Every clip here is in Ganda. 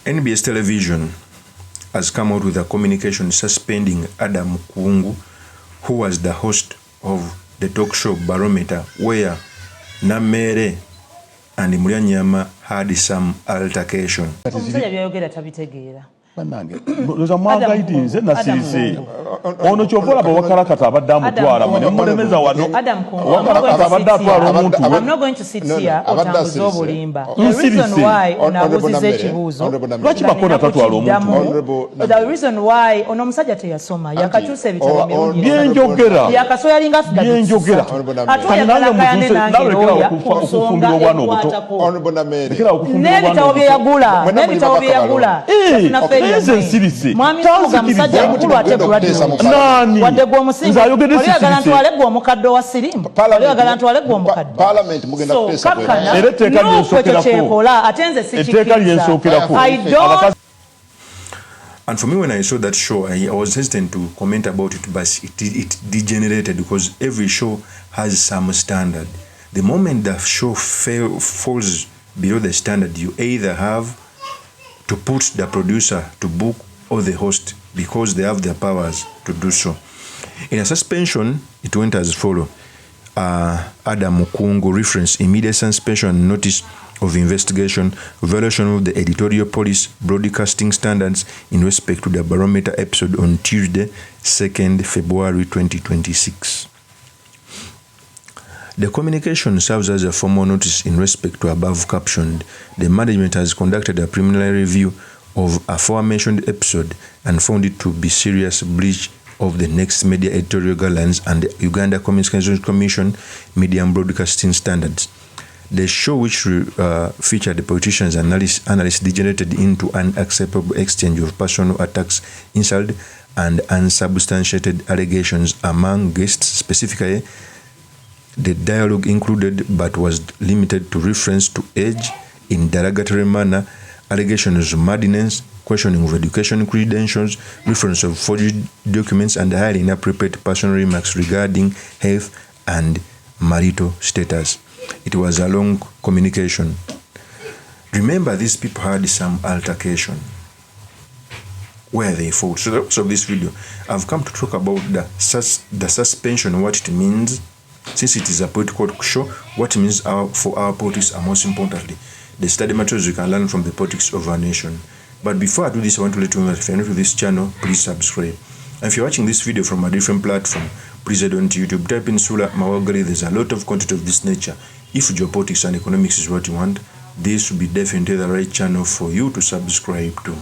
NBS Television has come out with a communication suspending Adam KUNGU, who was the host of the talk show Barometer, where NAMEERE and MULTANYAMA had some altercation. Loza mwagaiti nze nasirise ono chovola bawakarakata abaddamu twala mu mulemeza wano wakarakata abaddatwala omuntu I'm not going to sit here otambuza obulimba. The reason why onabuziza ekibuuzo lwaki bakona tatwala omuntu the reason why ono musajja teyasoma yakakyusa ebitabo mirundi byenjogera yakasoya linga afika byenjogera ate nange nange okufumbira obwana obuto n'ebitabo bye yagula n'ebitabo bye yagula mwami muga musajja mukulu ate nani wadde gwe omusinga oyagala ntwale gwe omukadde wa sirimu oyagala ntwale gwe omukadde Parliament mugenda kutesa era etteeka kyekola ate nze lyensookerako. And for me, when I saw that show, I was hesitant to comment about it, but it degenerated because every show has some standard. The moment the show falls below the standard, you either have to put the producer to book or the host because they have the powers to do so. In a suspension, it went as follows. Adam KUNGU referenced immediate suspension notice of investigation, violation of the editorial police broadcasting standards in respect to the Barometer episode on Tuesday, 2nd February 2026. The communication serves as a formal notice in respect to above captioned. The management has conducted a preliminary review of aforementioned episode and found it to be serious breach of the next media editorial guidelines and the Uganda Communications Commission media and broadcasting standards. The show, which featured the politicians and analysts, degenerated into an acceptable exchange of personal attacks, insult, and unsubstantiated allegations among guests. Specifically, the dialogue included but was limited to reference to age in derogatory manner, allegations of madness, questioning of education credentials, reference of forged documents, and highly inappropriate personal remarks regarding health and marital status. It was a long communication. Remember, these people had some altercation where they fought. So the purpose of this video, I've come to talk about the suspension, what it means, since it is a political show, what it means for our politics, and most importantly, the study materials you can learn from the politics of our nation. But before I do this, I want to let you know that if you're new to this channel, please subscribe. And if you're watching this video from a different platform, please head on to YouTube, type in Sula Mawagali. There's a lot of content of this nature. If geopolitics and economics is what you want, this will be definitely the right channel for you to subscribe to.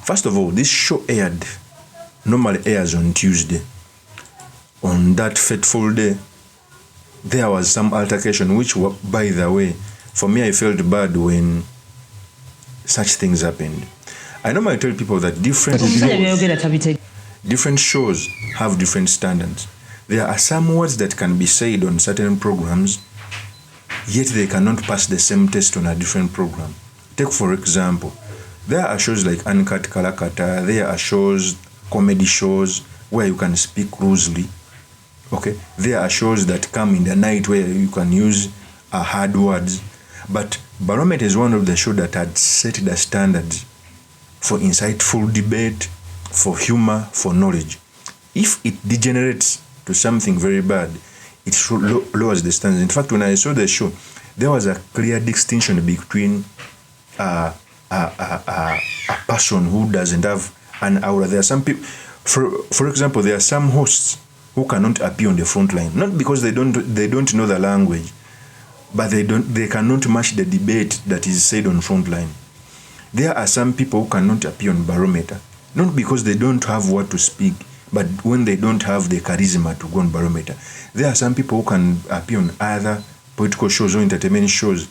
First of all, this show normally airs on Tuesday. On that fateful day, there was some altercation, which, by the way, for me, I felt bad when such things happened. I normally tell people that different shows have different standards. There are some words that can be said on certain programs, yet they cannot pass the same test on a different program. Take, for example, there are shows like Uncut Kalakata, there are shows, comedy shows, where you can speak loosely. Okay, there are shows that come in the night where you can use hard words. But Barometer is one of the shows that had set the standards for insightful debate, for humor, for knowledge. If it degenerates to something very bad, it lowers the standards. In fact, when I saw the show, there was a clear distinction between a person who doesn't have an aura. There are some people, for example, there are some hosts who cannot appear on the front line, not because they don't know the language, but they cannot match the debate that is said on front line. There are some people who cannot appear on Barometer, not because they don't have what to speak, but when they don't have the charisma to go on Barometer. There are some people who can appear on other political shows or entertainment shows.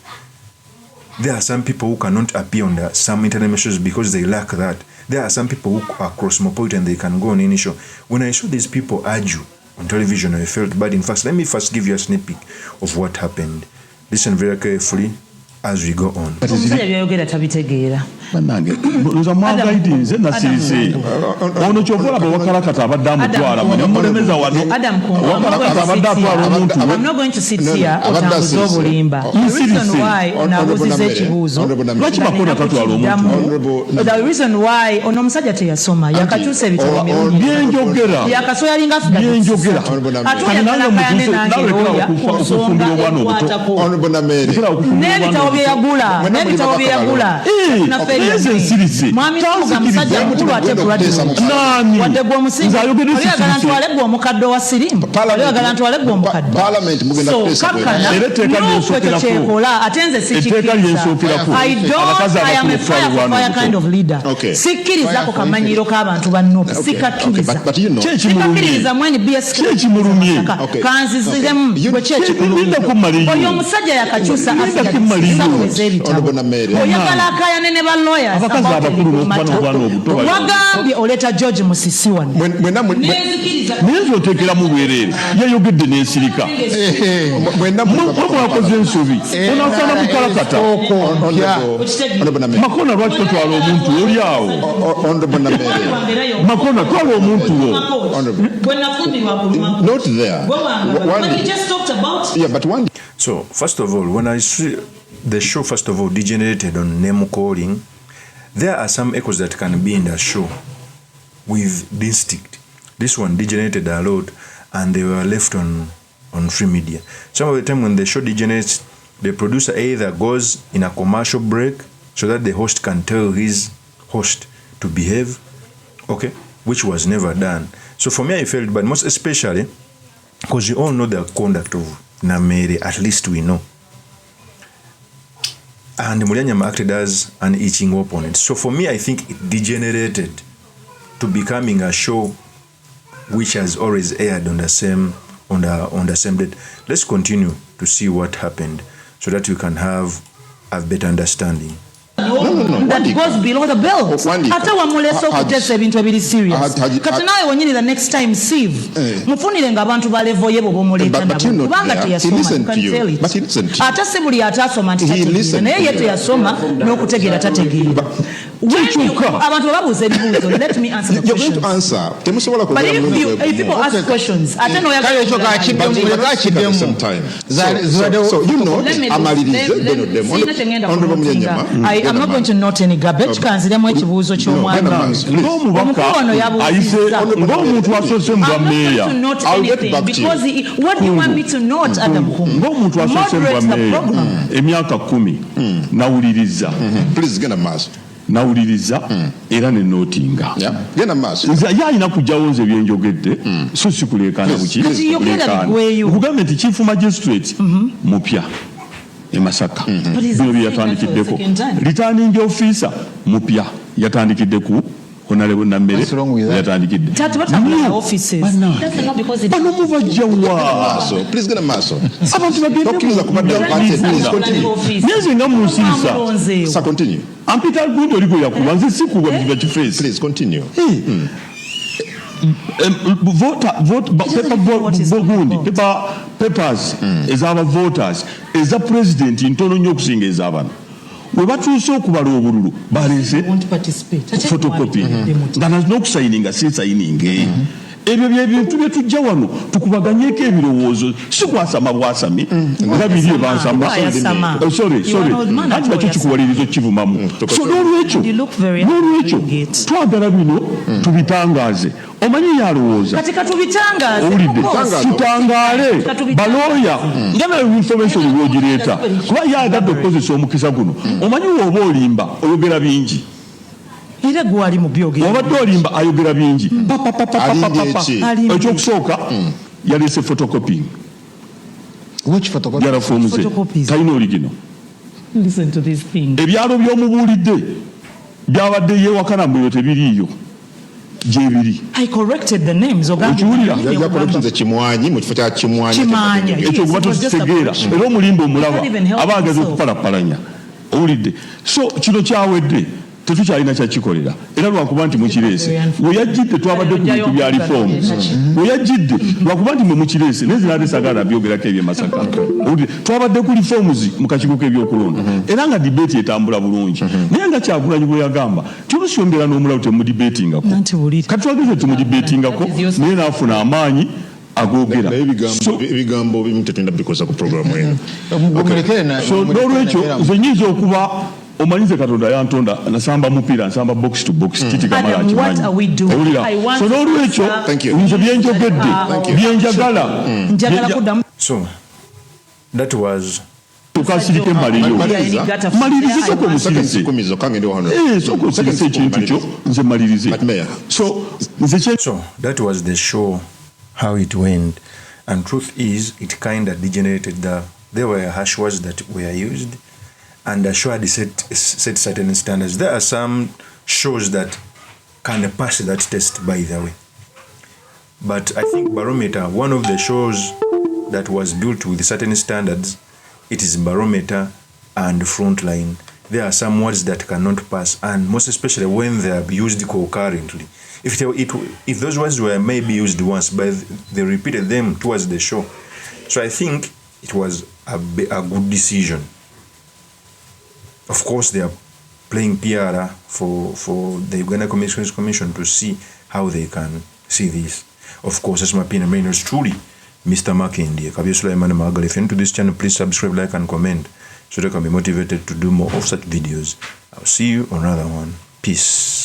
There are some people who cannot appear on some entertainment shows because they lack that. There are some people who are cosmopolitan, they can go on any show. When I saw these people argue on television, I felt bad. In fact, let me first give you a sneak peek of what happened. Listen very carefully as we go on. banange nza mwagaidi nze nasirise ono chovola bawakalakata abaddamu twala mulemeza wano wakalakata abaddamu omuntu I'm not going to sit here otambuza obulimba. The reason why onabuziza ekibuuzo lwaki bakona tatwala omuntu the reason why ono omusajja teyasoma yakakyusa ebitabo byenjogera yakasoyalinga byenjogera atuyagalakayane nange oya nsonga ekwatako n'ebitabo bye yagula n'ebitabo bye yagula mwami tuga musajja mukulu ate graduate wadde gw'omusinga oyagala ntwale gwe omukadde wa sirimu oyagala ntwale gwe omukadde so kakkana n'okweto kyekola ate nze sikkiriza I am a fire kind of leader sikkiriza ku kamanyiro k'abantu bannopi sikakkiriza sikakkiriza mwene kanziziremu gwe kyekimulumi oyo omusajja yakakyusa asigaisa ebitabo oyagala akayane ne ba lawyers wagambye oleeta George Musisi wano naye oteekeramu bwereere yayogedde n'esirika mwakoze ensobi onafaana kukalakata makona lwaki totwala omuntu oli awo makona twala omuntu wo not there. But one. So, first of all, when I see the show, first of all, degenerated on name calling, there are some echoes that can be in the show with instinct. This one degenerated a lot, and they were left on free media. Some of the time when the show degenerates, the producer either goes in a commercial break so that the host can tell his host to behave, okay, which was never done. So for me, I felt bad, most especially because you all know the conduct of NAMEERE, at least we know. And MULTANYAMA acted as an itching opponent. So for me, I think it degenerated to becoming a show which has always aired on the same date. Let's continue to see what happened so that you can have a better understanding. That goes below the belt. Hata wamulesa okutesa ebintu ebiri serious. Kati nawe wonyini the next time sieve. Mufunire nga abantu ba level yebo bomuleta nabo. Kubanga teyasoma, you can tell it. Ata si buli atasoma nti tategeera. Naye ye teyasoma n'okutegeera tategeera. Abantu babuuza ebibuuzo. Let me answer the question. You're going to answer. Temusobola But if people ask questions, ate no yakayoko so you know, I'm not going to note any garbage cans. I'm going to note anything because what do you want me to note, Adam Kungu? Moderate the program. Please get a mask. Nawuliriza era ne notinga gena maso yalina kujjawo nze byenjogedde so sikulekana buki kugambe nti chief magistrate mupya e Masaka bino yatandikiddeko returning officer mupya yatandikiddeku Honorable NAMEERE yatandikidde bano mubajjawa please gena maso abantu bagenda neze nga musiisa sa continue ampita gundo liko yakuba nze sikuba biba kifreeze please continue papers ezaba voters eza president ntono nnyo okusinga ez'abantu we batuuse okubala obululu balese photocopy nga n'okusayininga sisayininge ebyo byebintu bye tujja wano tukubaganyeko ebirowoozo si kwasama bwasami nga biri ebansama sorry anti bakyo kikuwalirizo kivumamu so n'olwekyo twagala bino tubitangaaze omanyi yalowooza owulidde tutangaale balooya nga nayo information bwogireeta kuba yagadde okukozesa omukisa guno omanyi wooba olimba oyogera bingi era gwali mu byogero obadde olimba ayogera bingi ekyokusooka yaleese photocopying yalafuumuze talina origino ebyalo by'omubuulidde byabadde yeewakana mbuyo tebiriiyo gyebiri okiwulira kimwanyi mu kifo kya kimwanyi ekyo kuba tokitegeera era omulimba omulaba aba agaze okupalapalanya owulidde so kino kyawedde tetukyalina kyakikolera era lwakuba nti mukireese weyajjidde twabadde ku bintu bya reforms weyajjidde lwakuba nti mwe mukireese nezinaate sagala byogerako ebyemasaka twabadde ku reforms mu kakiiko k'ebyokulonda era nga debate etambula bulungi naye nga Kyagulanyi bwe yagamba tyolusyombera n'omulalu temudibetingako kati twageze temudibetingako naye naafuna amaanyi agogera ebigambo bimu tetulina bikoza ku programu eno n'olwekyo nze nyinza okuba omanyize Katonda yantonda nasamba mupiira nsamba box to box kiti kamala akimanyi so n'olwekyo nze byenjogedde byenjagala So that was tukasirike malirize soko musirise soko musirise ekintu kyo nze malirize so that was the show, how it went, and truth is it kind of degenerated. There were harsh words that were used, and the show had set certain standards. There are some shows that can pass that test, by the way, but I think Barometer, one of the shows that was built with certain standards, it is Barometer and Frontline. There are some words that cannot pass, and most especially when they are used concurrently. If those words were maybe used once, but they repeated them towards the show. So I think it was a good decision. Of course, they are playing PR for the Uganda Communications Commission to see how they can see this. Of course, as my opinion, is truly Mr. Makindi, Kabir Sulaiman Magal. If you're into this channel, please subscribe, like, and comment so that I can be motivated to do more of such videos. I'll see you on another one. Peace.